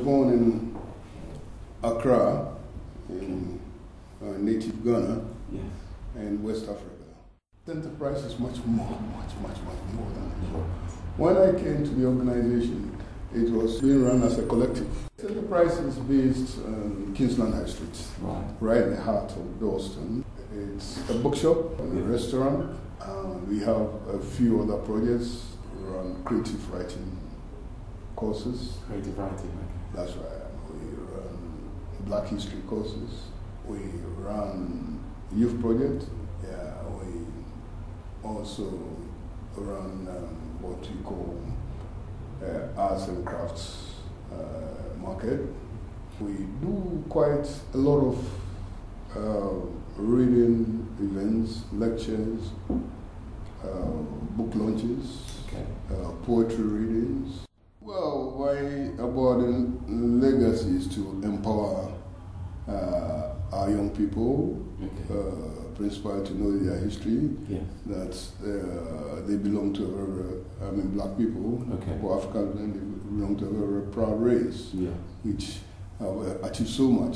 born in Accra, in native Ghana, yes, and West Africa. Enterprise is much more than that. When I came to the organization, it was being run as a collective. Enterprise is based on Kingsland High Street, right in the heart of Dalston. It's a bookshop and a restaurant. We have a few other projects. We run creative writing courses. Creative writing, okay. That's right. We run Black History courses. We run youth project. Yeah, we also run what we call arts and crafts market. We do quite a lot of reading events, lectures, book launches, okay. Poetry readings. Well, my abiding legacy is to empower our young people, Okay. principally to know their history, Yes. that they belong to black people, Okay. or Africans, and they belong to a very proud race, Yeah. which have achieved so much.